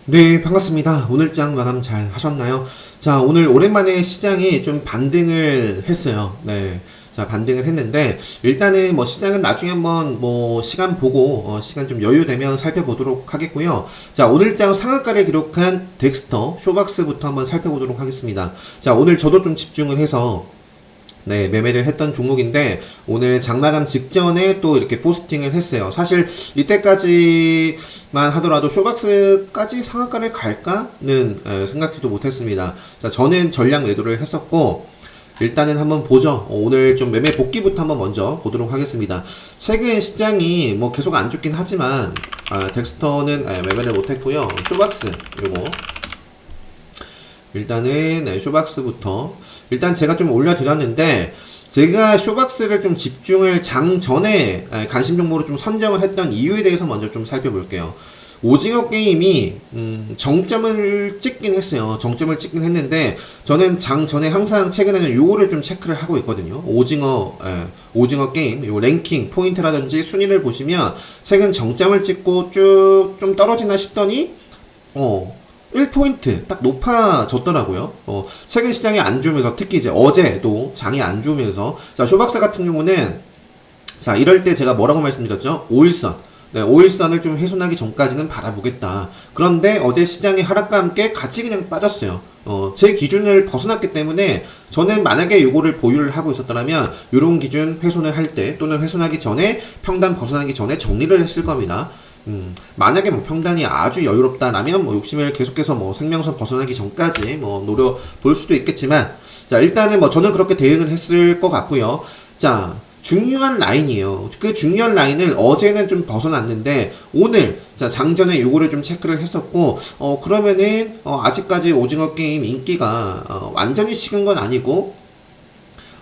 네, 반갑습니다. 오늘 장 마감 잘 하셨나요? 자, 오늘 오랜만에 시장이 좀 반등을 했어요. 네. 자, 반등을 했는데, 일단은 뭐 시장은 나중에 한번 뭐 시간 보고, 시간 좀 여유되면 살펴보도록 하겠고요. 자, 오늘 장 상한가를 기록한 덱스터, 쇼박스부터 한번 살펴보도록 하겠습니다. 자, 오늘 저도 좀 집중을 해서, 네, 매매를 했던 종목인데 오늘 장마감 직전에 또 이렇게 포스팅을 했어요. 사실 이때까지만 하더라도 쇼박스까지 상한가를 갈까는 생각지도 못했습니다. 자, 저는 전량 매도를 했었고 일단은 한번 보죠. 오늘 좀 매매 복귀부터 한번 먼저 보도록 하겠습니다. 최근 시장이 뭐 계속 안 좋긴 하지만 덱스터는 매매를 못했고요. 쇼박스 요거 일단은 쇼박스부터 일단 제가 좀 올려드렸는데 제가 쇼박스를 좀 집중을 장 전에 관심 종목으로 좀 선정을 했던 이유에 대해서 먼저 좀 살펴볼게요. 오징어 게임이 정점을 찍긴 했어요. 정점을 찍긴 했는데 저는 장 전에 항상 최근에는 요거를 좀 체크를 하고 있거든요. 오징어 게임 요 랭킹 포인트라든지 순위를 보시면 최근 정점을 찍고 쭉 좀 떨어지나 싶더니 1포인트 딱 높아졌더라고요. 최근 시장이 안 좋으면서 특히 이제 어제도 장이 안 좋으면서 자, 쇼박스 같은 경우는 자, 이럴 때 제가 뭐라고 말씀드렸죠? 5일선. 네, 5일선을 좀 훼손하기 전까지는 바라보겠다. 그런데 어제 시장의 하락과 함께 같이 그냥 빠졌어요. 제 기준을 벗어났기 때문에 저는 만약에 요거를 보유를 하고 있었더라면 요런 기준 훼손을 할 때 또는 훼손하기 전에 평단 벗어나기 전에 정리를 했을 겁니다. 만약에 뭐 평단이 아주 여유롭다라면 뭐 욕심을 계속해서 뭐 생명선 벗어나기 전까지 뭐 노려볼 수도 있겠지만 자, 일단은 뭐 저는 그렇게 대응을 했을 것 같고요. 자, 중요한 라인이에요. 그 중요한 라인을 어제는 좀 벗어났는데 오늘 자, 장전에 요거를 좀 체크를 했었고 그러면은 아직까지 오징어 게임 인기가 완전히 식은 건 아니고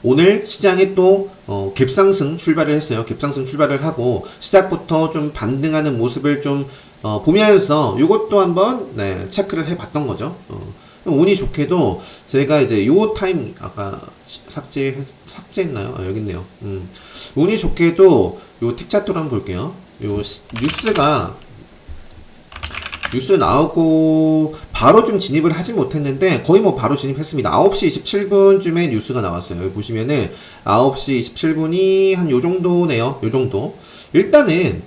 오늘 시장이 또 갭상승 출발을 했어요. 갭상승 출발을 하고 시작부터 좀 반등하는 모습을 좀 보면서 이것도 한번 체크를 해봤던 거죠. 운이 좋게도 제가 이제 요 타임 아까 삭제했나요? 여기 있네요. 운이 좋게도 요 틱차트로 한번 볼게요. 요 뉴스 나오고 바로 좀 진입을 하지 못했는데 거의 뭐 바로 진입했습니다. 9시 27분쯤에 뉴스가 나왔어요. 여기 보시면은 9시 27분이 한 요 정도네요. 요 정도. 일단은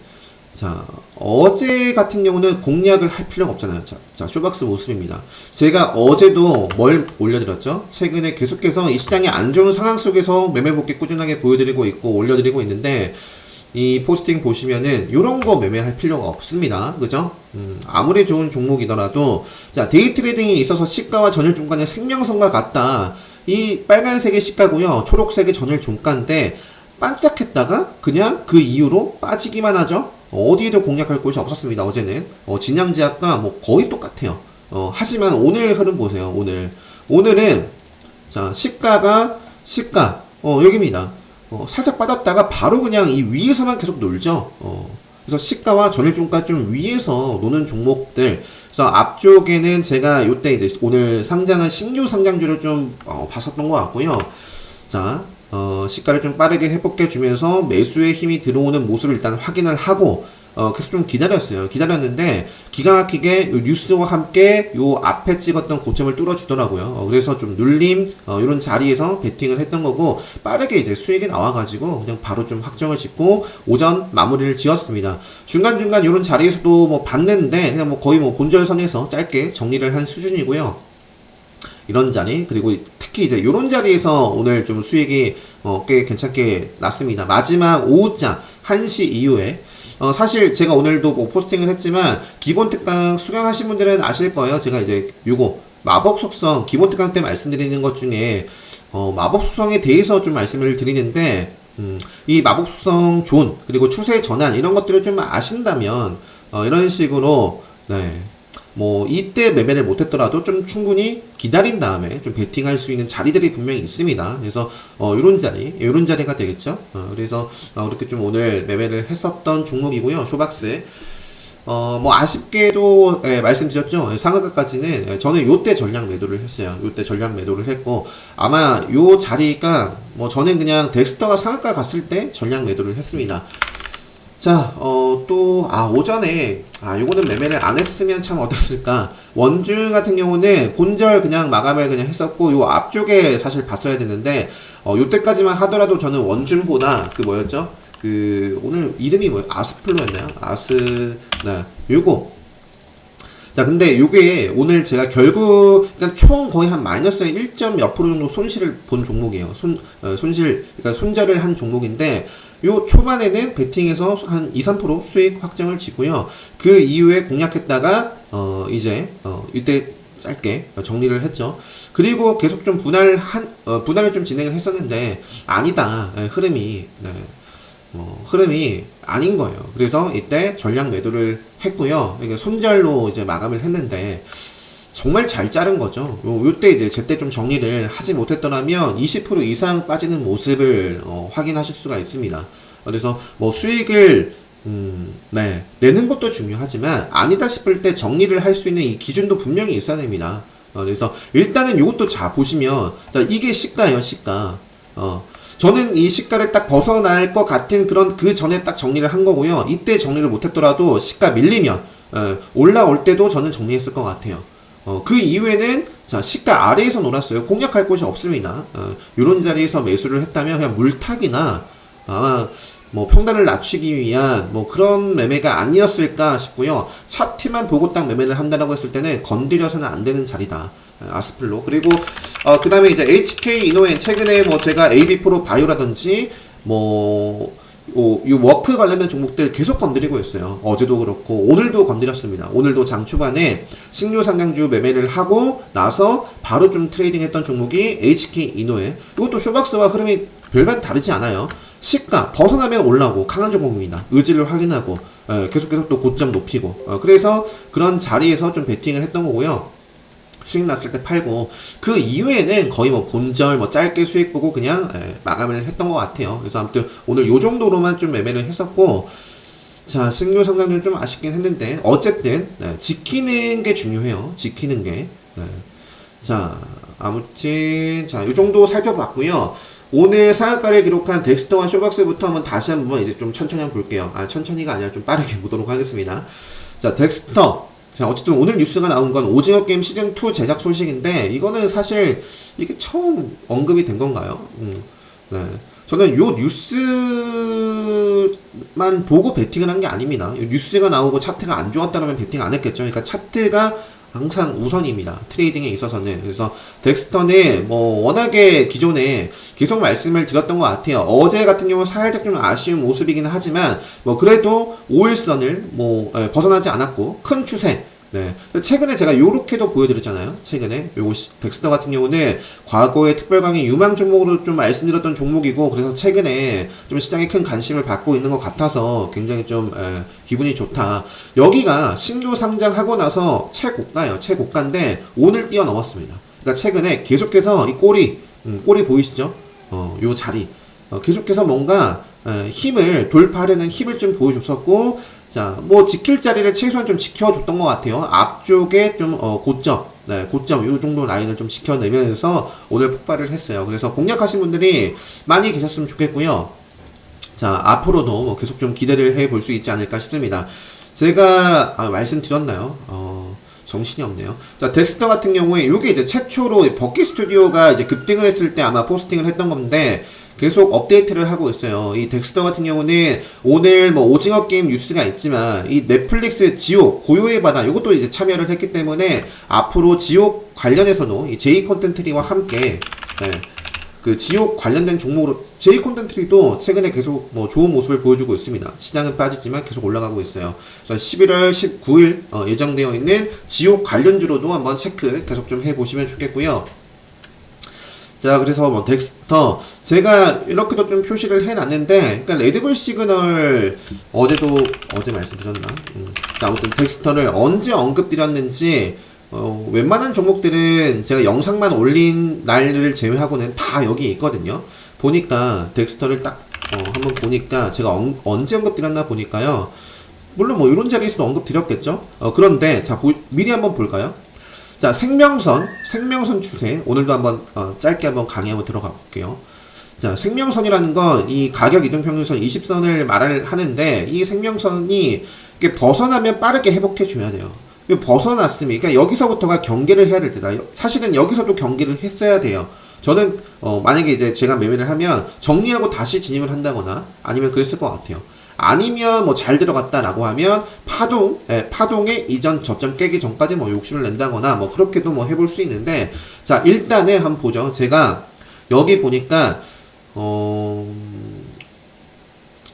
자, 어제 같은 경우는 공략을 할 필요가 없잖아요. 자, 쇼박스 모습입니다. 제가 어제도 뭘 올려드렸죠? 최근에 계속해서 이 시장이 안 좋은 상황 속에서 매매 복귀 꾸준하게 보여드리고 있고 올려드리고 있는데 이 포스팅 보시면은 요런 거 매매할 필요가 없습니다. 그죠? 아무리 좋은 종목이더라도 자, 데이 트레이딩에 있어서 시가와 전일 종가는 생명선과 같다. 이 빨간색의 시가고요. 초록색의 전일 종가인데 반짝했다가 그냥 그 이후로 빠지기만 하죠. 어디에도 공략할 곳이 없었습니다. 어제는 진양지압과 뭐 거의 똑같아요. 하지만 오늘 흐름 보세요. 오늘은 자, 시가 여기입니다. 살짝 빠졌다가 바로 그냥 이 위에서만 계속 놀죠. 그래서 시가와 전일종가 좀 위에서 노는 종목들. 그래서 앞쪽에는 제가 요때 이제 오늘 상장한 신규 상장주를 좀 봤었던 것 같고요. 자, 시가를 좀 빠르게 회복해 주면서 매수의 힘이 들어오는 모습을 일단 확인을 하고 계속 좀 기다렸는데 기가 막히게 요 뉴스와 함께 요 앞에 찍었던 고점을 뚫어주더라고요. 그래서 좀 눌림 이런 자리에서 베팅을 했던 거고 빠르게 이제 수익이 나와가지고 그냥 바로 좀 확정을 짓고 오전 마무리를 지었습니다. 중간중간 이런 자리에서도 뭐 봤는데 그냥 뭐 거의 뭐 본절선에서 짧게 정리를 한 수준이고요. 이런 자리 그리고 특히 이제 이런 자리에서 오늘 좀 수익이 꽤 괜찮게 났습니다. 마지막 오후장 1시 이후에 사실 제가 오늘도 뭐 포스팅을 했지만 기본 특강 수강하신 분들은 아실 거예요. 제가 이제 요거 마법 속성 기본 특강 때 말씀드리는 것 중에 마법 속성에 대해서 좀 말씀을 드리는데 이 마법 속성 존 그리고 추세 전환 이런 것들을 좀 아신다면 이런 식으로 뭐 이때 매매를 못했더라도 좀 충분히 기다린 다음에 좀 베팅할 수 있는 자리들이 분명히 있습니다. 그래서 이런 자리가 되겠죠. 그래서 이렇게 좀 오늘 매매를 했었던 종목이고요. 쇼박스. 뭐 아쉽게도 말씀드렸죠. 상한가까지는 저는 요때 전량 매도를 했어요. 요때 전량 매도를 했고 아마 요 자리가 뭐 저는 그냥 덱스터가 상한가 갔을 때 전량 매도를 했습니다. 자, 오전에, 요거는 매매를 안 했으면 참 어땠을까. 원주 같은 경우는 본절 그냥 마감을 그냥 했었고, 요 앞쪽에 사실 봤어야 되는데, 요때까지만 하더라도 저는 원준보다, 뭐였죠? 오늘 이름이 뭐예요? 아스플로였나요? 네, 요거. 자, 근데 요게 오늘 제가 결국, 그러니까 총 거의 한 마이너스 1점 몇 프로 정도 손실을 본 종목이에요. 그러니까 손절을 한 종목인데, 요 초반에는 베팅에서 한 2, 3% 수익 확정을 지고요. 그 이후에 공략했다가, 이때 짧게 정리를 했죠. 그리고 계속 좀 분할을 좀 진행을 했었는데, 아니다. 흐름이, 흐름이 아닌 거예요. 그래서 이때 전량 매도를 했고요. 이게 손절로 이제 마감을 했는데 정말 잘 자른 거죠. 요때 이제 제때 좀 정리를 하지 못했더라면 20% 이상 빠지는 모습을 확인하실 수가 있습니다. 그래서 뭐 수익을 내는 것도 중요하지만 아니다 싶을 때 정리를 할 수 있는 이 기준도 분명히 있어야 됩니다. 그래서 일단은 요것도 보시면 자 이게 시가예요, 시가. 저는 이 시가를 딱 벗어날 것 같은 그 전에 딱 정리를 한 거고요. 이때 정리를 못했더라도 시가 밀리면 올라올 때도 저는 정리했을 것 같아요. 그 이후에는 자 시가 아래에서 놀았어요. 공략할 곳이 없습니다. 이런 자리에서 매수를 했다면 그냥 물타기나 뭐 평단을 낮추기 위한 뭐 그런 매매가 아니었을까 싶고요. 차트만 보고 딱 매매를 한다라고 했을 때는 건드려서는 안 되는 자리다. 아스플로. 그리고 그 다음에 이제 HK 이노엔 최근에 뭐 제가 AB 프로 바이오라든지 이 워크 관련된 종목들 계속 건드리고 있어요. 어제도 그렇고 오늘도 건드렸습니다. 오늘도 장 초반에 신규 상장주 매매를 하고 나서 바로 좀 트레이딩 했던 종목이 HK 이노엔. 이것도 쇼박스와 흐름이 별반 다르지 않아요. 시가 벗어나면 올라오고 강한 종목입니다. 의지를 확인하고 계속 또 고점 높이고 그래서 그런 자리에서 좀 베팅을 했던 거고요. 수익 났을 때 팔고 그 이후에는 거의 뭐 본절 짧게 수익 보고 그냥 마감을 했던 것 같아요. 그래서 아무튼 오늘 요 정도로만 좀 매매를 했었고 자 신규 상장률 좀 아쉽긴 했는데 어쨌든 지키는 게 중요해요. 지키는 게 자 아무튼 자 요 정도 살펴봤고요. 오늘 상한가를 기록한 덱스터와 쇼박스부터 다시 한번 이제 좀 천천히 한번 볼게요. 천천히가 아니라 좀 빠르게 보도록 하겠습니다. 자 덱스터 자, 어쨌든 오늘 뉴스가 나온 건 오징어 게임 시즌2 제작 소식인데, 이거는 사실, 이게 처음 언급이 된 건가요? 네. 저는 요 뉴스만 보고 베팅을 한 게 아닙니다. 뉴스가 나오고 차트가 안 좋았다면 베팅 안 했겠죠. 그러니까 차트가 항상 우선입니다. 트레이딩에 있어서는. 그래서 덱스터는 워낙에 기존에 계속 말씀을 드렸던 것 같아요. 어제 같은 경우 살짝 좀 아쉬운 모습이긴 하지만 그래도 5일선을 벗어나지 않았고 큰 추세. 네. 최근에 제가 요렇게도 보여드렸잖아요. 최근에 요거 덱스터 같은 경우는 과거에 특별강의 유망 종목으로 좀 말씀드렸던 종목이고 그래서 최근에 좀 시장에 큰 관심을 받고 있는 것 같아서 굉장히 좀 기분이 좋다. 여기가 신규 상장하고 나서 최고가예요. 최고가인데 오늘 뛰어넘었습니다. 그러니까 최근에 계속해서 이 꼬리 보이시죠? 요 자리 계속해서 뭔가 힘을 돌파하려는 힘을 좀 보여줬었고 자, 지킬 자리를 최소한 좀 지켜줬던 것 같아요. 앞쪽에 좀, 고점, 요 정도 라인을 좀 지켜내면서 오늘 폭발을 했어요. 그래서 공략하신 분들이 많이 계셨으면 좋겠고요. 자, 앞으로도 계속 좀 기대를 해볼 수 있지 않을까 싶습니다. 제가, 말씀드렸나요? 정신이 없네요. 자, 덱스터 같은 경우에, 요게 이제 최초로 버킷 스튜디오가 이제 급등을 했을 때 아마 포스팅을 했던 건데, 계속 업데이트를 하고 있어요. 이 덱스터 같은 경우는 오늘 오징어 게임 뉴스가 있지만 이 넷플릭스 지옥 고요의 바다 이것도 이제 참여를 했기 때문에 앞으로 지옥 관련해서도 이 제이 콘텐트리와 함께 그 지옥 관련된 종목으로 제이 콘텐트리도 최근에 계속 좋은 모습을 보여주고 있습니다. 시장은 빠지지만 계속 올라가고 있어요. 그래서 11월 19일 예정되어 있는 지옥 관련주로도 한번 체크 계속 좀 해보시면 좋겠고요. 자, 그래서 덱스터 제가 이렇게도 좀 표시를 해놨는데, 그러니까 레드불 시그널 어제 말씀드렸나? 자, 아무튼 덱스터를 언제 언급드렸는지 웬만한 종목들은 제가 영상만 올린 날을 제외하고는 다 여기 있거든요. 보니까 덱스터를 딱 한번 보니까 제가 언제 언급드렸나 보니까요. 물론 이런 자리에서도 언급드렸겠죠. 그런데 자 미리 한번 볼까요? 자, 생명선 추세 오늘도 한번 짧게 한번 강의 한번 들어가 볼게요. 자, 생명선이라는 건 이 가격 이동평균선 20선을 말을 하는데 이 생명선이 이게 벗어나면 빠르게 회복해 줘야 돼요. 벗어났으면 그러니까 여기서부터가 경계를 해야 될 때다. 사실은 여기서도 경계를 했어야 돼요. 저는 만약에 이제 제가 매매를 하면 정리하고 다시 진입을 한다거나 아니면 그랬을 것 같아요. 아니면 뭐 잘 들어갔다라고 하면 파동의 이전 저점 깨기 전까지 뭐 욕심을 낸다거나 뭐 그렇게도 뭐 해볼 수 있는데 자 일단은 한번 보죠. 제가 여기 보니까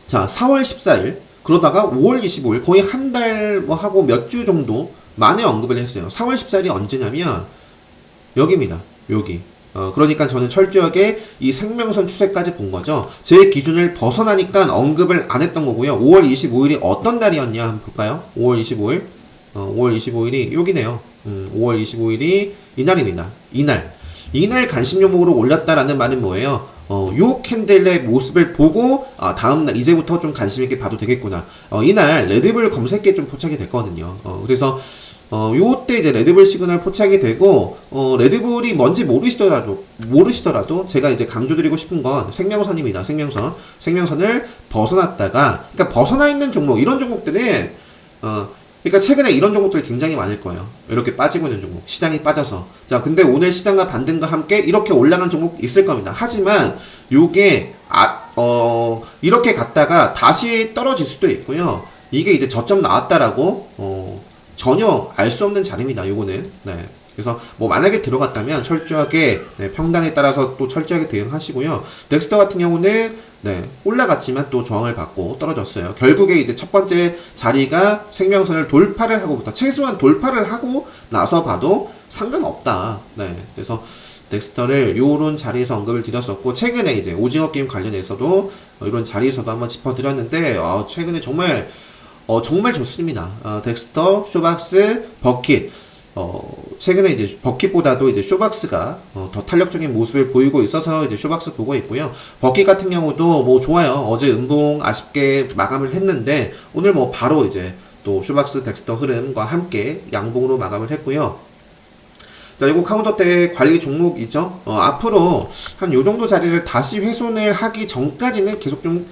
자 4월 14일 그러다가 5월 25일 거의 한 달 뭐 하고 몇 주 정도 만에 언급을 했어요. 4월 14일이 언제냐면 여기입니다. 여기. 그러니까 저는 철저하게 이 생명선 추세까지 본 거죠. 제 기준을 벗어나니까 언급을 안 했던 거고요. 5월 25일이 어떤 날이었냐 한번 볼까요? 5월 25일. 5월 25일이 여기네요. 5월 25일이 이날입니다. 이날 관심 종목으로 올렸다라는 말은 뭐예요? 요 캔들의 모습을 보고 다음날 이제부터 좀 관심 있게 봐도 되겠구나. 이날 레드불 검색기에 좀 포착이 됐거든요. 그래서 요때 이제 레드불 시그널 포착이 되고 레드불이 뭔지 모르시더라도 제가 이제 강조드리고 싶은 건 생명선입니다. 생명선을 벗어났다가 그러니까 벗어나 있는 종목 이런 종목들은 그러니까 최근에 이런 종목들이 굉장히 많을 거예요. 이렇게 빠지고 있는 종목, 시장이 빠져서. 자, 근데 오늘 시장과 반등과 함께 이렇게 올라간 종목 있을 겁니다. 하지만 요게 이렇게 갔다가 다시 떨어질 수도 있고요. 이게 이제 저점 나왔다라고 전혀 알 수 없는 자리입니다. 요거는. 네. 그래서 뭐 만약에 들어갔다면 철저하게 평단에 따라서 또 철저하게 대응하시고요. 넥스터 같은 경우는 올라갔지만 또 저항을 받고 떨어졌어요. 결국에 이제 첫 번째 자리가 생명선을 돌파를 하고부터 최소한 돌파를 하고 나서 봐도 상관없다. 그래서 넥스터를 요런 자리에서 언급을 드렸었고 최근에 이제 오징어 게임 관련해서도 이런 자리에서도 한번 짚어드렸는데 최근에 정말 좋습니다. 덱스터, 쇼박스, 버킷. 최근에 이제 버킷보다도 이제 쇼박스가 더 탄력적인 모습을 보이고 있어서 이제 쇼박스 보고 있고요. 버킷 같은 경우도 뭐 좋아요. 어제 음봉 아쉽게 마감을 했는데 오늘 뭐 바로 이제 또 쇼박스 덱스터 흐름과 함께 양봉으로 마감을 했고요. 자, 이거 카운터대 관리 종목이죠. 앞으로 한 요 정도 자리를 다시 훼손을 하기 전까지는 계속 좀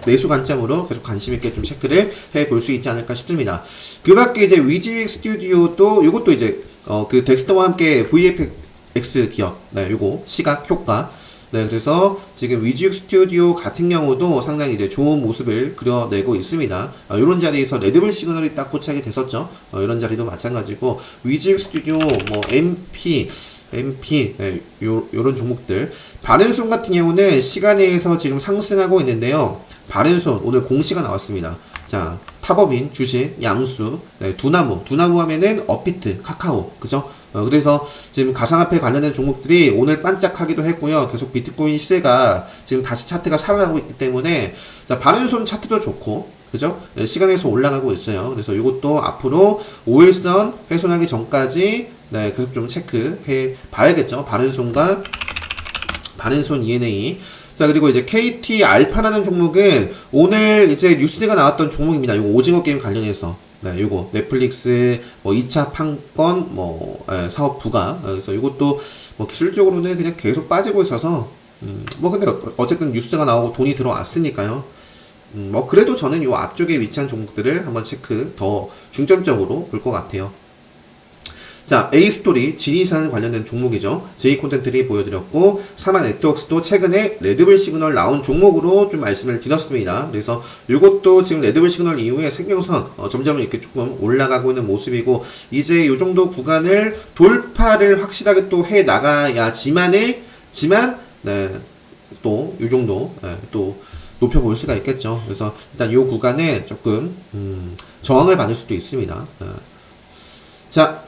매수 관점으로 계속 관심 있게 좀 체크를 해 볼 수 있지 않을까 싶습니다. 그 밖에 이제 위즈윅 스튜디오도 요것도 이제 그 덱스터와 함께 VFX 기업, 요거 시각 효과. 그래서 지금 위즈윅 스튜디오 같은 경우도 상당히 이제 좋은 모습을 그려내고 있습니다. 이런 자리에서 레드불 시그널이 딱 포착이 됐었죠. 이런 자리도 마찬가지고 위즈윅 스튜디오, 뭐 MP, 요런 종목들. 바른손 같은 경우는 시간에서 지금 상승하고 있는데요. 바른손 오늘 공시가 나왔습니다. 자, 탑업인, 주식, 양수, 두나무 하면은 업비트, 카카오, 그죠? 그래서 지금 가상화폐 관련된 종목들이 오늘 반짝하기도 했고요. 계속 비트코인 시세가 지금 다시 차트가 살아나고 있기 때문에 자, 바른손 차트도 좋고, 그죠? 시간에서 올라가고 있어요. 그래서 이것도 앞으로 5일선 훼손하기 전까지 계속 좀 체크해 봐야겠죠. 바른손 ENA. 자, 그리고 이제 KT 알파라는 종목은 오늘 이제 뉴스가 나왔던 종목입니다. 이거 오징어 게임 관련해서. 요거 넷플릭스 뭐 2차 판권 사업 부가. 그래서 이것도 뭐 기술적으로는 그냥 계속 빠지고 있어서 뭐 근데 어쨌든 뉴스가 나오고 돈이 들어왔으니까요. 뭐 그래도 저는 요 앞쪽에 위치한 종목들을 한번 체크 더 중점적으로 볼 것 같아요. 자, A스토리, 지리산 관련된 종목이죠. J콘텐츠를 보여드렸고, 사마 네트워크스도 최근에 레드불 시그널 나온 종목으로 좀 말씀을 드렸습니다. 그래서 이것도 지금 레드불 시그널 이후에 생명선 점점 이렇게 조금 올라가고 있는 모습이고, 이제 이 정도 구간을 돌파를 확실하게 또 해 나가야지만, 또 이 정도 또 높여볼 수가 있겠죠. 그래서 일단 이 구간에 조금 저항을 받을 수도 있습니다. 자,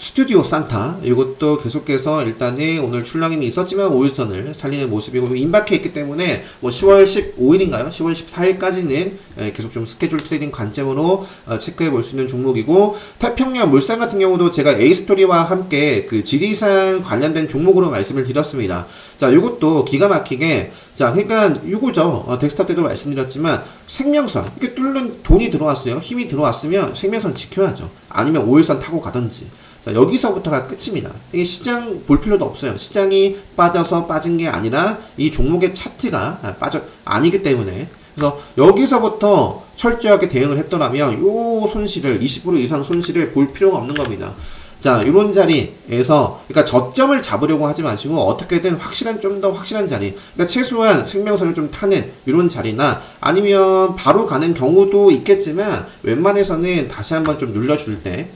스튜디오 산타 이것도 계속해서 일단은 오늘 출렁임이 있었지만 5일선을 살리는 모습이고 임박해 있기 때문에 뭐 10월 15일인가요? 10월 14일까지는 계속 좀 스케줄 트레이딩 관점으로 체크해 볼 수 있는 종목이고 태평양 물산 같은 경우도 제가 A스토리와 함께 그 지리산 관련된 종목으로 말씀을 드렸습니다. 자, 이것도 기가 막히게 자, 그러니까 이거죠. 덱스터 때도 말씀드렸지만 생명선 이렇게 뚫는 돈이 들어왔어요. 힘이 들어왔으면 생명선 지켜야죠. 아니면 5일선 타고 가든지. 자, 여기서부터가 끝입니다. 이게 시장 볼 필요도 없어요. 시장이 빠져서 빠진 게 아니라 이 종목의 차트가 아니기 때문에. 그래서 여기서부터 철저하게 대응을 했더라면 요 손실을 20% 이상 손실을 볼 필요가 없는 겁니다. 자, 이런 자리에서 그러니까 저점을 잡으려고 하지 마시고 어떻게든 확실한 좀 더 확실한 자리, 그러니까 최소한 생명선을 좀 타는 이런 자리나 아니면 바로 가는 경우도 있겠지만 웬만해서는 다시 한번 좀 눌려줄 때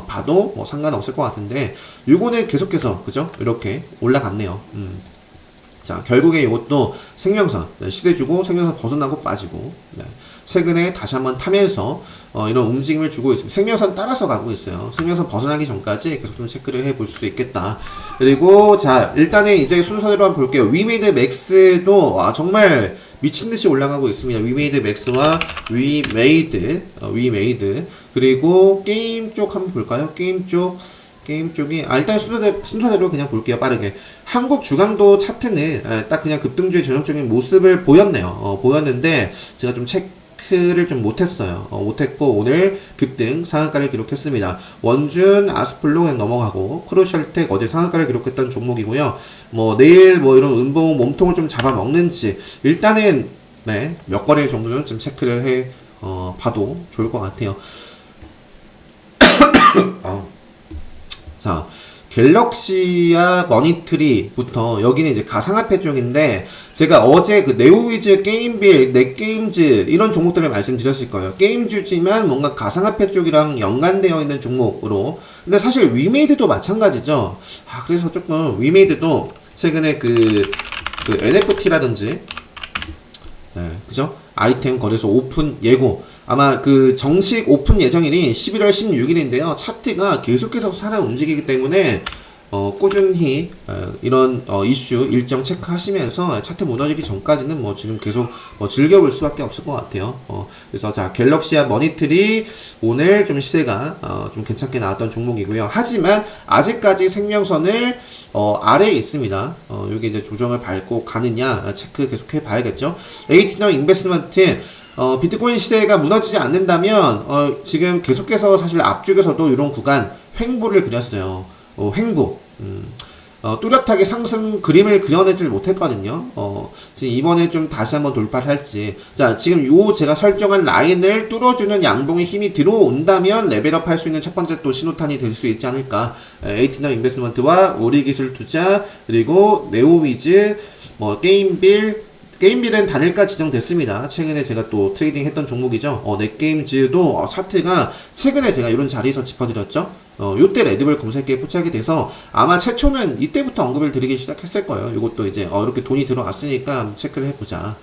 봐도 뭐 상관없을 것 같은데 요거는 계속해서 그죠? 이렇게 올라갔네요. 자, 결국에 이것도 생명선, 시세 주고 생명선 벗어나고 빠지고, 네. 최근에 다시 한번 타면서 이런 움직임을 주고 있습니다. 생명선 따라서 가고 있어요. 생명선 벗어나기 전까지 계속 좀 체크를 해볼 수도 있겠다. 그리고 자, 일단은 이제 순서대로 한번 볼게요. 위메이드 맥스도 정말 미친듯이 올라가고 있습니다. 위메이드 맥스와 위메이드 그리고 게임 쪽 한번 볼까요? 게임 쪽이 일단 순서대로 그냥 볼게요. 빠르게. 한국 주간도 차트는 딱 그냥 급등주의 전형적인 모습을 보였네요. 보였는데 제가 좀 체크를 좀 못했어요. 못했고 오늘 급등 상한가를 기록했습니다. 원준 아스플로 그냥 넘어가고 크루셜텍 어제 상한가를 기록했던 종목이고요. 뭐 내일 뭐 이런 음봉 몸통을 좀 잡아먹는지 일단은 네, 몇 거래 정도는 좀 체크를 해 봐도 좋을 것 같아요. 자, 갤럭시아 머니트리부터 여기는 이제 가상화폐 쪽인데 제가 어제 그 네오위즈 게임빌, 넷게임즈 이런 종목들을 말씀드렸을 거예요. 게임주지만 뭔가 가상화폐 쪽이랑 연관되어 있는 종목으로. 근데 사실 위메이드도 마찬가지죠. 그래서 조금 위메이드도 최근에 그 NFT라든지 네, 그죠? 아이템 거래소 오픈 예고 아마 그 정식 오픈 예정일이 11월 16일인데요. 차트가 계속해서 살아 움직이기 때문에 꾸준히 이런 이슈 일정 체크하시면서 차트 무너지기 전까지는 뭐 지금 계속 즐겨볼 수밖에 없을 것 같아요. 그래서 자, 갤럭시아 머니트리 오늘 좀 시세가 좀 괜찮게 나왔던 종목이고요. 하지만 아직까지 생명선을 아래에 있습니다. 여기 이제 조정을 밟고 가느냐 체크 계속해 봐야겠죠. 에이티너 인베스트먼트 비트코인 시세가 무너지지 않는다면 지금 계속해서 사실 앞쪽에서도 이런 구간 횡보를 그렸어요. 횡보. 뚜렷하게 상승 그림을 그려내질 못했거든요. 지금 이번에 좀 다시 한번 돌파를 할지. 자, 지금 요 제가 설정한 라인을 뚫어주는 양봉의 힘이 들어온다면 레벨업 할 수 있는 첫 번째 또 신호탄이 될 수 있지 않을까. 에이티너 인베스트먼트와 우리기술투자, 그리고 네오위즈, 게임빌은 단일가 지정됐습니다. 최근에 제가 또 트레이딩 했던 종목이죠. 넷게임즈도 차트가 최근에 제가 이런 자리에서 짚어드렸죠. 요때 레드불 검색기에 포착이 돼서 아마 최초는 이때부터 언급을 드리기 시작했을 거예요. 이것도 이제 이렇게 돈이 들어갔으니까 체크를 해보자.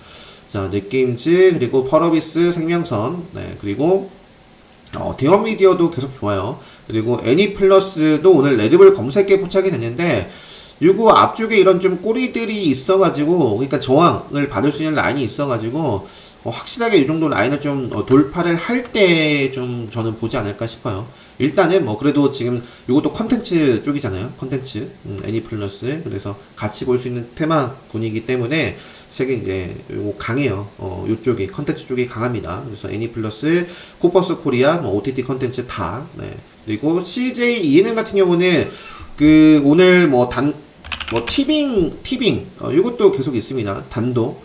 자, 넷게임즈 그리고 펄어비스 생명선 네, 그리고 대원미디어도 계속 좋아요. 그리고 애니플러스도 오늘 레드불 검색기에 포착이 됐는데 요거 앞쪽에 이런 좀 꼬리들이 있어가지고, 그러니까 저항을 받을 수 있는 라인이 있어가지고, 확실하게 이 정도 라인을 좀 돌파를 할 때 좀 저는 보지 않을까 싶어요. 일단은 그래도 지금 요것도 컨텐츠 쪽이잖아요. 컨텐츠, 애니플러스. 그래서 같이 볼 수 있는 테마군이기 때문에 책이 이제 요거 강해요. 요쪽이, 컨텐츠 쪽이 강합니다. 그래서 애니플러스, 코퍼스 코리아, OTT 컨텐츠 다, 네. 그리고 CJ ENM 같은 경우는 오늘 티빙, 요것도 계속 있습니다. 단도,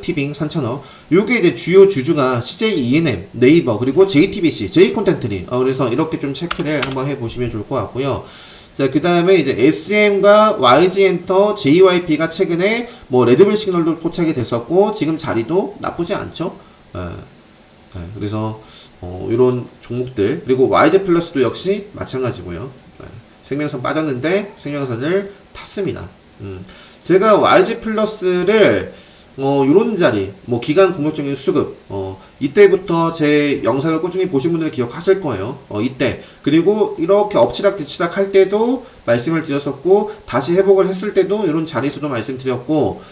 티빙 3,000원. 요게 이제 주요 주주가 CJ ENM, 네이버, 그리고 JTBC, J콘텐트리. 그래서 이렇게 좀 체크를 한번 해보시면 좋을 것 같고요. 자, 그 다음에 이제 SM과 YG엔터, JYP가 최근에 레드불 시그널도 포착이 됐었고, 지금 자리도 나쁘지 않죠? 그래서, 이런 종목들. 그리고 YG 플러스도 역시 마찬가지고요. 생명선 빠졌는데 생명선을 탔습니다. 제가 YG 플러스를 요런 자리, 기간 공격적인 수급, 이때부터 제 영상을 꾸준히 보신 분들은 기억하실 거예요. 이때. 그리고 이렇게 엎치락 뒤치락 할 때도 말씀을 드렸었고, 다시 회복을 했을 때도 이런 자리에서도 말씀드렸고,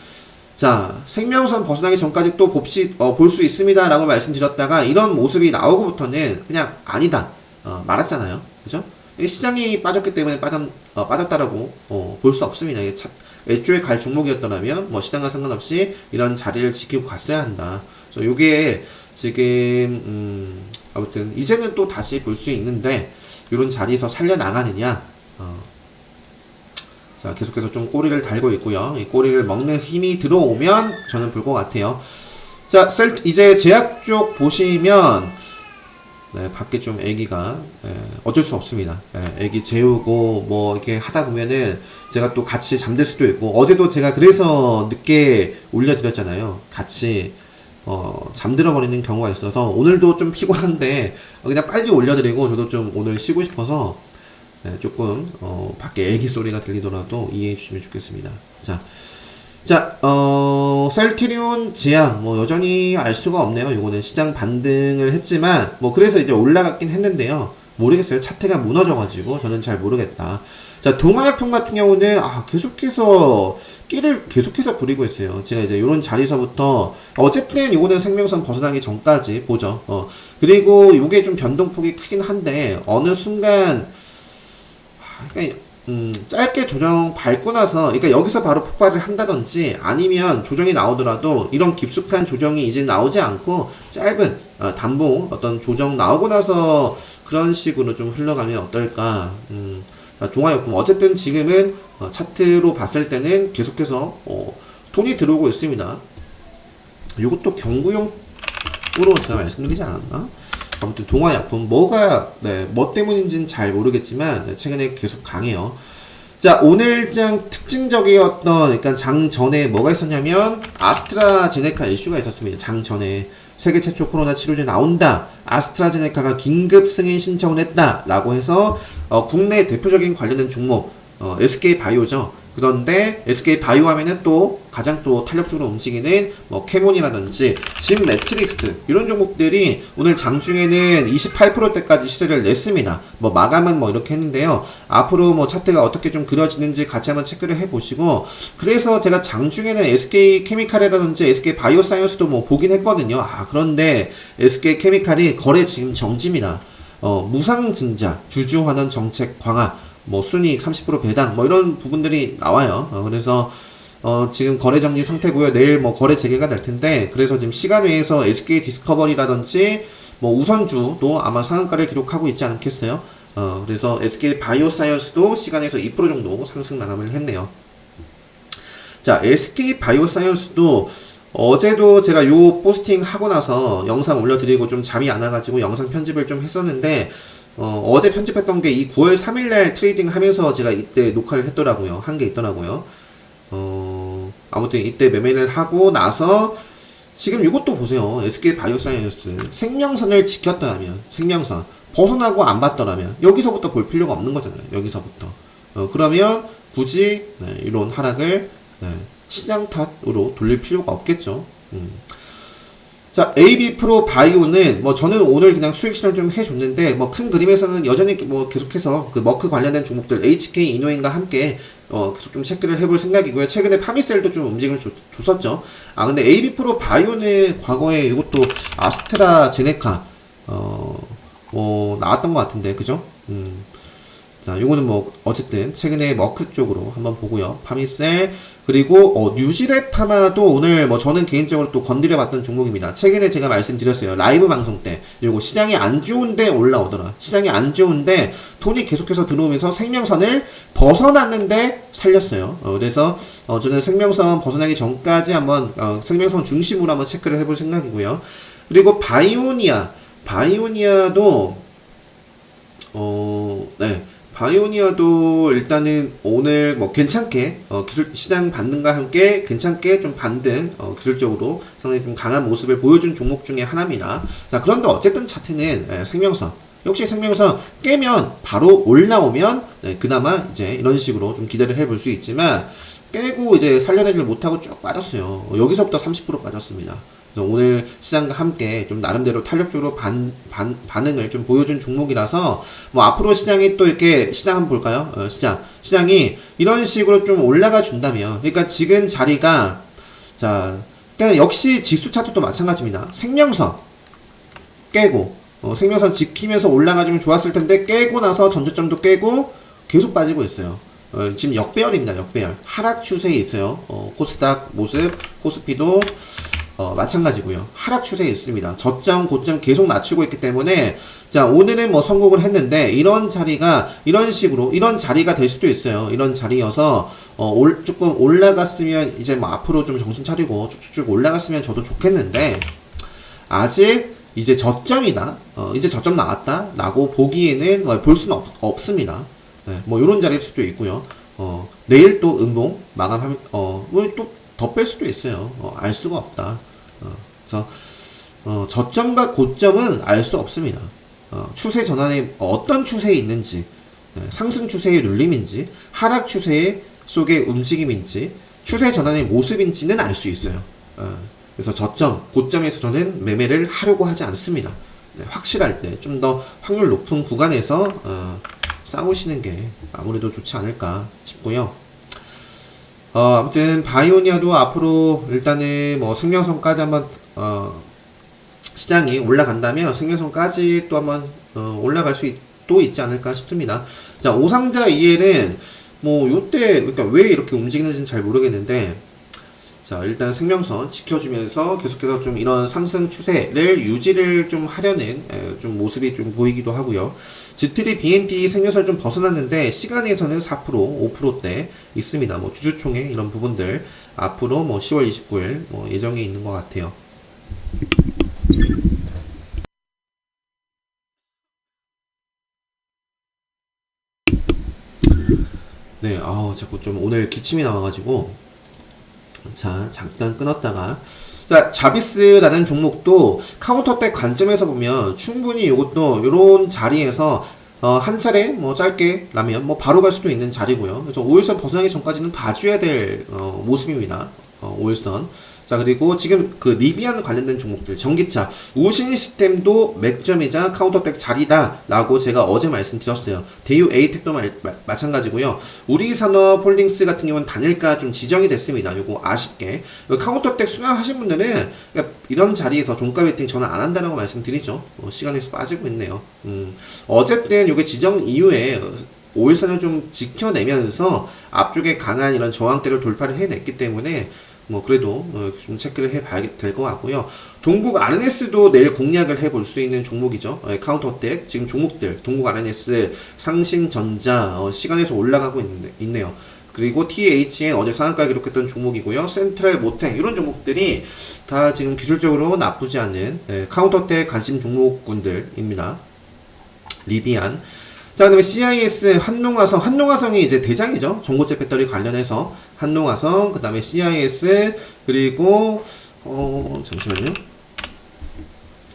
자, 생명선 벗어나기 전까지 또 볼 수 있습니다. 라고 말씀드렸다가, 이런 모습이 나오고부터는 그냥 아니다. 말았잖아요. 그죠? 시장이 빠졌기 때문에 빠졌다라고 볼 수 없습니다. 애초에 갈 종목이었더라면 시장과 상관없이 이런 자리를 지키고 갔어야 한다. 그래서 요게 지금 아무튼 이제는 또 다시 볼 수 있는데 이런 자리에서 살려나가느냐 자, 계속해서 좀 꼬리를 달고 있고요. 이 꼬리를 먹는 힘이 들어오면 저는 볼 것 같아요. 자, 이제 제약 쪽 보시면, 네, 밖에 좀 애기가, 어쩔 수 없습니다. 애기 재우고, 뭐, 이렇게 하다 보면은, 제가 또 같이 잠들 수도 있고, 어제도 제가 그래서 늦게 올려드렸잖아요. 같이, 잠들어 버리는 경우가 있어서, 오늘도 좀 피곤한데, 그냥 빨리 올려드리고, 저도 좀 오늘 쉬고 싶어서, 네, 조금 밖에 애기 소리가 들리더라도 이해해 주시면 좋겠습니다. 셀트리온 제약 뭐 여전히 알 수가 없네요. 요거는 시장 반등을 했지만 뭐 그래서 이제 올라갔긴 했는데요. 모르겠어요. 차트가 무너져가지고 저는 잘 모르겠다. 자, 동화약품 같은 경우는 계속해서 끼를 계속해서 부리고 있어요. 제가 이제 이런 자리서부터 어쨌든 요거는 생명선 벗어나기 전까지 보죠. 그리고 요게 좀 변동폭이 크긴 한데 어느 순간 그러니까 짧게 조정 밟고 나서, 그러니까 여기서 바로 폭발을 한다든지 아니면 조정이 나오더라도 이런 깊숙한 조정이 이제 나오지 않고 짧은 단봉 어떤 조정 나오고 나서 그런 식으로 좀 흘러가면 어떨까. 동아역품 어쨌든 지금은 차트로 봤을 때는 계속해서 돈이 들어오고 있습니다. 이것도 경구용으로 제가 말씀드리지 않았나? 아무튼 동화약품 뭐 때문인지는 잘 모르겠지만 최근에 계속 강해요. 자, 오늘장 특징적이었던, 그러니까 장 전에 뭐가 있었냐면 아스트라제네카 이슈가 있었습니다. 장 전에 세계 최초 코로나 치료제 나온다, 아스트라제네카가 긴급 승인 신청을 했다 라고 해서 국내 대표적인 관련된 종목 SK바이오죠. 그런데 SK바이오 하면은 또 가장 또 탄력적으로 움직이는 뭐 캐몬이라든지 진 매트릭스 이런 종목들이 오늘 장중에는 28%대까지 시세를 냈습니다. 뭐 마감은 뭐 이렇게 했는데요. 앞으로 뭐 차트가 어떻게 좀 그려지는지 같이 한번 체크를 해보시고, 그래서 제가 장중에는 SK케미칼이라든지 SK바이오사이언스도 뭐 보긴 했거든요. 그런데 SK케미칼이 거래 지금 정지입니다. 무상증자, 주주환원 정책 강화, 뭐 순이익 30% 배당 뭐 이런 부분들이 나와요. 그래서 지금 거래 정지 상태고요. 내일 뭐 거래 재개가 될 텐데, 그래서 지금 시간 외에서 SK 디스커버리라든지 뭐 우선주도 아마 상한가를 기록하고 있지 않겠어요? 그래서 SK 바이오사이언스도 시간에서 2% 정도 상승 마감을 했네요. 자, SK 바이오사이언스도 어제도 제가 요 포스팅 하고 나서 영상 올려드리고 좀 잠이 안 와가지고 영상 편집을 좀 했었는데, 어제 편집했던 게 이 9월 3일날 트레이딩 하면서 제가 이때 녹화를 했더라고요. 한 게 있더라고요. 아무튼 이때 매매를 하고 나서 지금 이것도 보세요. SK 바이오사이언스 생명선을 지켰더라면, 생명선 벗어나고 안 봤더라면 여기서부터 볼 필요가 없는 거잖아요. 여기서부터. 그러면 굳이 이런 하락을 시장 탓으로 돌릴 필요가 없겠죠. 자, AB 프로 바이오는 뭐 저는 오늘 그냥 수익 실현 좀 해줬는데, 뭐 큰 그림에서는 여전히 뭐 계속해서 그 머크 관련된 종목들 HK 이노인과 함께 계속 좀 체크를 해볼 생각이고요. 최근에 파미셀도 좀 움직임을 줬었죠. 근데 AB 프로 바이오는 과거에 이것도 아스트라제네카 뭐 나왔던 것 같은데, 그죠? 자, 요거는 뭐 어쨌든 최근에 머크 쪽으로 한번 보고요. 파미셀, 그리고 뉴지랩 파마도 오늘 뭐 저는 개인적으로 또 건드려봤던 종목입니다. 최근에 제가 말씀드렸어요. 라이브 방송 때 요거 시장이 안 좋은데 올라오더라. 시장이 안 좋은데 돈이 계속해서 들어오면서 생명선을 벗어났는데 살렸어요. 그래서 저는 생명선 벗어나기 전까지 한번 생명선 중심으로 한번 체크를 해볼 생각이고요. 그리고 바이오니아도 바이오니아도 일단은 오늘 뭐 괜찮게 시장 반등과 함께 괜찮게 좀 반등 기술적으로 상당히 좀 강한 모습을 보여준 종목 중에 하나입니다. 자, 그런데 어쨌든 차트는 생명선, 역시 생명선 깨면 바로 올라오면 그나마 이제 이런 식으로 좀 기대를 해볼 수 있지만, 깨고 이제 살려내질 못하고 쭉 빠졌어요. 여기서부터 30% 빠졌습니다. 오늘 시장과 함께 좀 나름대로 탄력적으로 반응을 좀 보여준 종목이라서, 뭐 앞으로 시장이 또 이렇게 시장 한번 볼까요? 시장이 이런 식으로 좀 올라가 준다면, 그러니까 지금 자리가, 자, 그러니까 역시 지수 차트도 마찬가지입니다. 생명선 깨고 생명선 지키면서 올라가주면 좋았을 텐데, 깨고 나서 전저점도 깨고 계속 빠지고 있어요. 지금 역배열입니다. 역배열 하락 추세에 있어요. 코스닥 모습, 코스피도 마찬가지고요. 하락 추세에 있습니다. 저점, 고점 계속 낮추고 있기 때문에 자, 오늘은 뭐 성공을 했는데 이런 자리가 이런 식으로 이런 자리가 될 수도 있어요. 이런 자리여서 조금 올라갔으면 이제 뭐 앞으로 좀 정신 차리고 쭉쭉쭉 올라갔으면 저도 좋겠는데 아직 이제 저점이다. 이제 저점 나왔다라고 보기에는 볼 수는 없습니다. 네, 뭐 이런 자리일 수도 있고요. 내일 또 음봉 마감하면 뭐 또 더 뺄 수도 있어요. 알 수가 없다. 그래서 저점과 고점은 알 수 없습니다. 추세 전환에 어떤 추세에 있는지, 상승 추세의 눌림인지, 하락 추세 속의 움직임인지, 추세 전환의 모습인지는 알 수 있어요. 그래서 저점, 고점에서 저는 매매를 하려고 하지 않습니다. 확실할 때 좀 더 확률 높은 구간에서 싸우시는 게 아무래도 좋지 않을까 싶고요. 아무튼 바이오니아도 앞으로 일단은 뭐 생명선까지 한번 시장이 올라간다면 생명선까지 또 한번 올라갈 수 또 있지 않을까 싶습니다. 자, 오상자 EL은 뭐 요때 그러니까 왜 이렇게 움직이는지는 잘 모르겠는데 자, 일단 생명선 지켜주면서 계속해서 좀 이런 상승 추세를 유지를 좀 하려는 좀 모습이 좀 보이기도 하고요. 지트리 BND 생명선 좀 벗어났는데 시간에서는 4%, 5%대 있습니다. 뭐 주주총회 이런 부분들 앞으로 뭐 10월 29일 뭐 예정이 있는 것 같아요. 네, 자꾸 좀 오늘 기침이 나와가지고 자, 잠깐 끊었다가 자, 자비스라는 종목도 카운터백 관점에서 보면 충분히 이것도 이런 자리에서 한 차례 뭐 짧게 라면 뭐 바로 갈 수도 있는 자리고요. 그래서 5일선 벗어나기 전까지는 봐줘야 될 모습입니다. 5일선. 자, 그리고 지금 그 리비안 관련된 종목들 전기차 우신 시스템도 맥점이자 카운터백 자리다라고 제가 어제 말씀드렸어요. 대유 에이텍도 마찬가지고요. 우리산업 홀딩스 같은 경우는 단일가 좀 지정이 됐습니다. 요거 아쉽게 카운터백 수강하신 분들은 그러니까 이런 자리에서 종가 베팅 저는 안 한다라고 말씀드리죠. 시간에서 빠지고 있네요. 어쨌든 요게 지정 이후에 5일선을 좀 지켜내면서 앞쪽에 강한 이런 저항대를 돌파를 해냈기 때문에 뭐 그래도 좀 체크를 해봐야 될 것 같고요. 동국 RNS도 내일 공략을 해볼 수 있는 종목이죠. 카운터택 지금 종목들 동국 RNS, 상신전자 시간에서 올라가고 있네요. 그리고 THN 어제 상한가 기록했던 종목이고요. 센트럴 모탱 이런 종목들이 다 지금 기술적으로 나쁘지 않은 카운터택 관심 종목군들입니다. 리비안. 자, 그 다음에 CIS 한농화성이 이제 대장이죠. 전고체 배터리 관련해서 한농화성, 그 다음에 CIS, 그리고 잠시만요.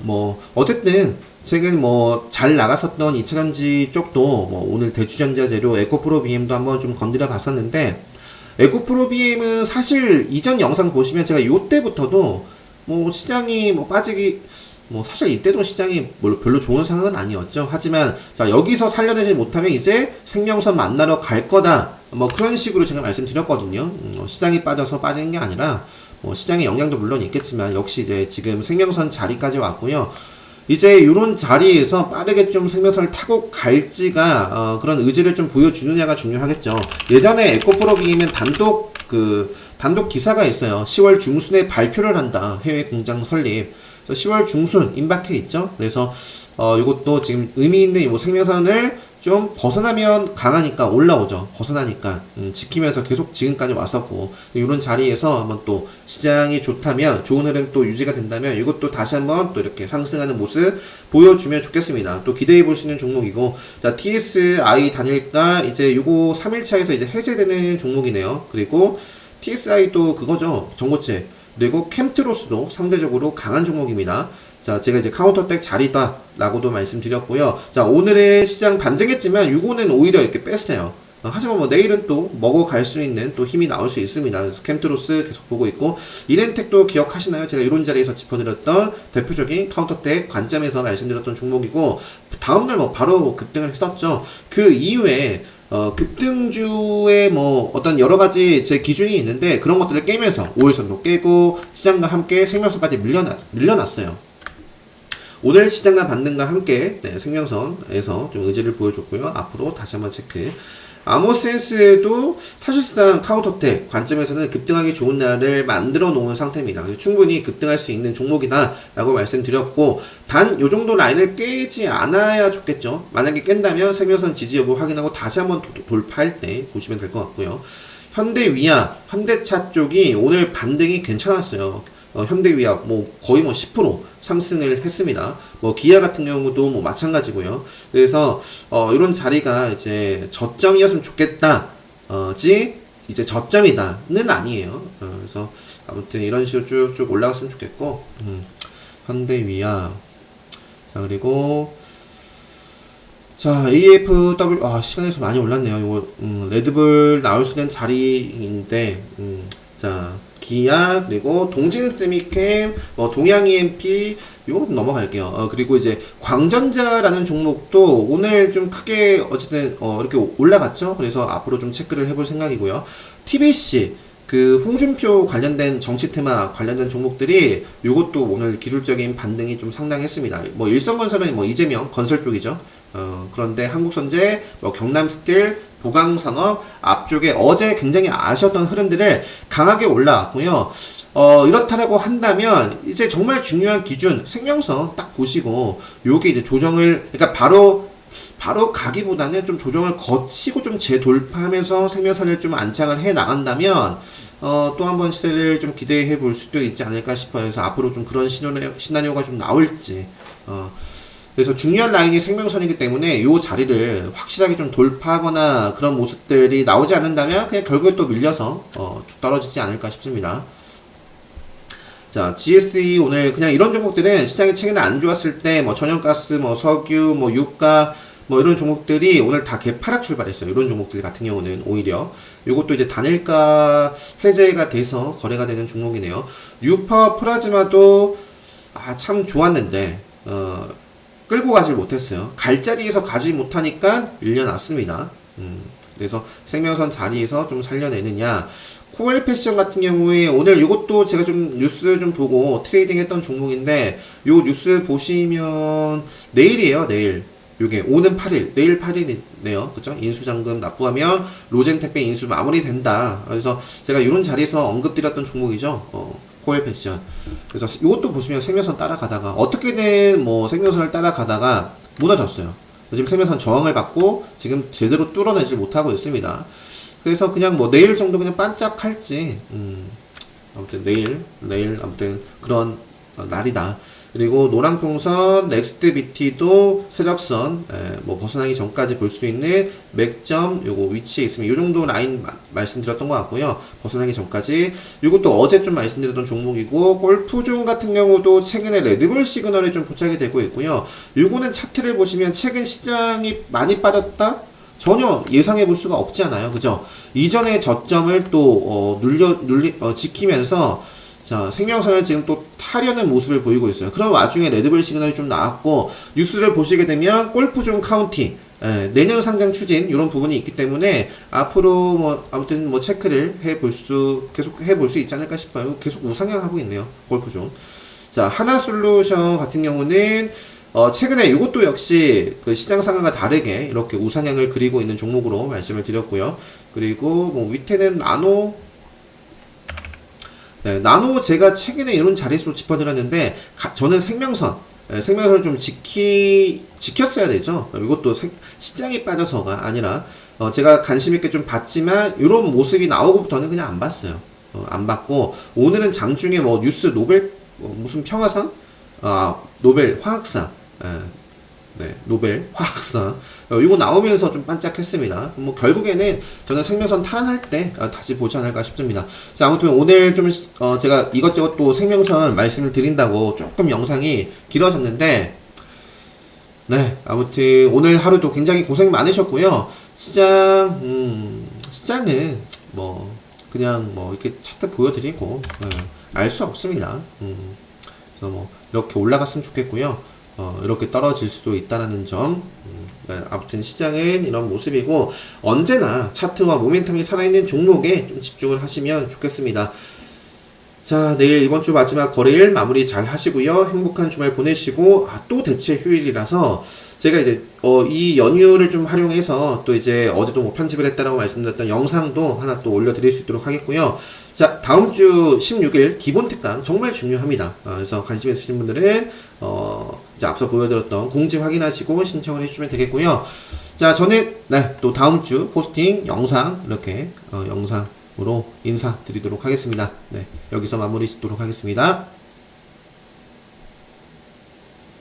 뭐 어쨌든 최근 뭐 잘 나갔었던 2차전지 쪽도 뭐 오늘 대주전자 재료 에코프로 BM도 한번 좀 건드려 봤었는데 에코프로 BM은 사실 이전 영상 보시면 제가 요때부터도 뭐 시장이 뭐 빠지기 뭐 사실 이때도 시장이 별로 좋은 상황은 아니었죠. 하지만 자, 여기서 살려내지 못하면 이제 생명선 만나러 갈 거다. 뭐 그런 식으로 제가 말씀드렸거든요. 시장이 빠져서 빠지는 게 아니라 뭐 시장의 영향도 물론 있겠지만 역시 이제 지금 생명선 자리까지 왔고요. 이제 이런 자리에서 빠르게 좀 생명선을 타고 갈지가 그런 의지를 좀 보여주느냐가 중요하겠죠. 예전에 에코프로 비면 단독 기사가 있어요. 10월 중순에 발표를 한다. 해외 공장 설립. 10월 중순 임박해 있죠. 그래서 이것도 지금 의미 있는 이 생명선을 좀 벗어나면 강하니까 올라오죠. 벗어나니까 지키면서 계속 지금까지 왔었고 이런 자리에서 한번 또 시장이 좋다면 좋은 흐름 또 유지가 된다면 이것도 다시 한번 또 이렇게 상승하는 모습 보여주면 좋겠습니다. 또 기대해 볼 수 있는 종목이고 자 TSI 단일가 이제 요거 3일차에서 이제 해제되는 종목이네요. 그리고 TSI도 그거죠. 전고체. 그리고 캠트로스도 상대적으로 강한 종목입니다. 자, 제가 이제 카운터백 자리다라고도 말씀드렸고요. 자, 오늘의 시장 반등했지만 요거는 오히려 이렇게 뺐어요. 하지만 뭐 내일은 또 먹어갈 수 있는 또 힘이 나올 수 있습니다. 그래서 캠트로스 계속 보고 있고 이렌텍도 기억하시나요? 제가 이런 자리에서 짚어드렸던 대표적인 카운터텍 관점에서 말씀드렸던 종목이고 다음날 뭐 바로 급등을 했었죠. 그 이후에 급등주의 뭐 어떤 여러 가지 제 기준이 있는데 그런 것들을 깨면서 5일선도 깨고 시장과 함께 생명선까지 밀려났어요. 오늘 시장과 반등과 함께 네, 생명선에서 좀 의지를 보여줬고요. 앞으로 다시 한번 체크. 아모센스도 사실상 카운터텍 관점에서는 급등하기 좋은 날을 만들어 놓은 상태입니다. 충분히 급등할 수 있는 종목이다 라고 말씀드렸고, 단 요 정도 라인을 깨지 않아야 좋겠죠. 만약에 깬다면 생명선 지지 여부 확인하고 다시 한번 돌파할 때 보시면 될 것 같고요. 현대위아, 현대차 쪽이 오늘 반등이 괜찮았어요. 현대위아 뭐 거의 뭐 10% 상승을 했습니다. 뭐 기아 같은 경우도 뭐 마찬가지고요. 그래서 이런 자리가 이제 저점이었으면 좋겠다. 이제 저점이다는 아니에요. 그래서 아무튼 이런 식으로 쭉쭉 올라갔으면 좋겠고, 현대위아. 자, 그리고 자, AFW, 시간에서 많이 올랐네요. 이거, 레드불 나올 수 있는 자리인데, 자, 기아, 그리고 동진세미캠, 동양 EMP, 이거 넘어갈게요. 그리고 이제 광전자라는 종목도 오늘 좀 크게 어쨌든, 이렇게 올라갔죠? 그래서 앞으로 좀 체크를 해볼 생각이고요. TBC, 그 홍준표 관련된 정치 테마 관련된 종목들이 요것도 오늘 기술적인 반등이 좀 상당했습니다. 뭐 일성건설은 뭐 이재명 건설 쪽이죠. 그런데 한국선제, 경남스틸, 보강산업 앞쪽에 어제 굉장히 아쉬웠던 흐름들을 강하게 올라왔고요. 이렇다라고 한다면 이제 정말 중요한 기준 생명선 딱 보시고 요게 이제 조정을, 그러니까 바로 가기보다는 좀 조정을 거치고 좀 재돌파하면서 생명선을 좀 안착을 해 나간다면 또 한 번 시세를 좀 기대해 볼 수도 있지 않을까 싶어요. 그래서 앞으로 좀 그런 시나리오가 좀 나올지. 그래서 중요한 라인이 생명선이기 때문에 요 자리를 확실하게 좀 돌파하거나 그런 모습들이 나오지 않는다면 그냥 결국에 또 밀려서 쭉 떨어지지 않을까 싶습니다. 자, GSE 오늘 그냥 이런 종목들은 시장이 최근에 안 좋았을 때 뭐 천연가스, 뭐 석유, 뭐 유가 뭐 이런 종목들이 오늘 다 개파락 출발했어요. 이런 종목들 같은 경우는 오히려 이것도 이제 단일가 해제가 돼서 거래가 되는 종목이네요. 뉴파워 플라즈마도 참 좋았는데 끌고 가질 못했어요. 갈 자리에서 가지 못하니까 밀려났습니다. 그래서 생명선 자리에서 좀 살려내느냐. 코엘 패션 같은 경우에 오늘 이것도 제가 좀 뉴스 좀 보고 트레이딩 했던 종목인데, 요 뉴스 보시면 내일이에요. 내일. 요게 오는 8일, 내일 8일이네요. 그죠? 인수잔금 납부하면 로젠택배 인수 마무리된다. 그래서 제가 이런 자리에서 언급드렸던 종목이죠. 코엘 패션. 그래서 이것도 보시면 생명선 따라가다가 어떻게든 뭐 생명선을 따라가다가 무너졌어요. 지금 생명선 저항을 받고 지금 제대로 뚫어내지 못하고 있습니다. 그래서 그냥 뭐 내일 정도 그냥 반짝할지, 아무튼 내일 아무튼 그런 날이다. 그리고 노랑풍선, 넥스트 BT도 세력선 뭐 벗어나기 전까지 볼 수 있는 맥점 요거 위치에 있으면 요 정도 라인 말씀드렸던 것 같고요. 벗어나기 전까지 요것도 어제 좀 말씀드렸던 종목이고, 골프존 같은 경우도 최근에 레드불 시그널이 좀 포착이 되고 있고요. 요거는 차트를 보시면 최근 시장이 많이 빠졌다? 전혀 예상해 볼 수가 없지 않아요. 그죠? 이전의 저점을 또 지키면서 자, 생명선을 지금 또 타려는 모습을 보이고 있어요. 그런 와중에 레드불 시그널이 좀 나왔고, 뉴스를 보시게 되면 골프존 카운티 내년 상장 추진 이런 부분이 있기 때문에 앞으로 뭐 아무튼 뭐 체크를 계속 해볼 수 있지 않을까 싶어요. 계속 우상향하고 있네요. 골프존. 자, 하나솔루션 같은 경우는 최근에 이것도 역시 그 시장 상황과 다르게 이렇게 우상향을 그리고 있는 종목으로 말씀을 드렸고요. 그리고 뭐 밑에는 나노 제가 최근에 이런 자리에서 짚어드렸는데, 저는 생명선을 좀 지켰어야 되죠. 이것도 시장이 빠져서가 아니라 제가 관심있게 좀 봤지만 이런 모습이 나오고부터는 그냥 안 봤어요. 안 봤고, 오늘은 장중에 뭐 뉴스 노벨 무슨 평화상? 노벨 화학상. 노벨 화학상. 이거 나오면서 좀 반짝했습니다. 뭐 결국에는 저는 생명선 탈환할 때 다시 보지 않을까 싶습니다. 자, 아무튼 오늘 좀 제가 이것저것 또 생명선 말씀을 드린다고 조금 영상이 길어졌는데, 네, 아무튼 오늘 하루도 굉장히 고생 많으셨고요. 시장은 뭐 그냥 뭐 이렇게 차트 보여드리고 알 수 없습니다. 그래서 뭐 이렇게 올라갔으면 좋겠고요. 이렇게 떨어질 수도 있다는 점. 아무튼 시장은 이런 모습이고, 언제나 차트와 모멘텀이 살아있는 종목에 좀 집중을 하시면 좋겠습니다. 자, 내일 이번 주 마지막 거래일 마무리 잘 하시고요. 행복한 주말 보내시고, 또 대체 휴일이라서, 제가 이제, 이 연휴를 좀 활용해서, 또 이제 어제도 뭐 편집을 했다라고 말씀드렸던 영상도 하나 또 올려드릴 수 있도록 하겠고요. 자, 다음 주 16일 기본 특강 정말 중요합니다. 그래서 관심 있으신 분들은, 이제 앞서 보여드렸던 공지 확인하시고 신청을 해주시면 되겠고요. 자, 저는, 네, 또 다음 주 포스팅 영상, 이렇게, 영상으로 인사드리도록 하겠습니다. 네, 여기서 마무리 짓도록 하겠습니다.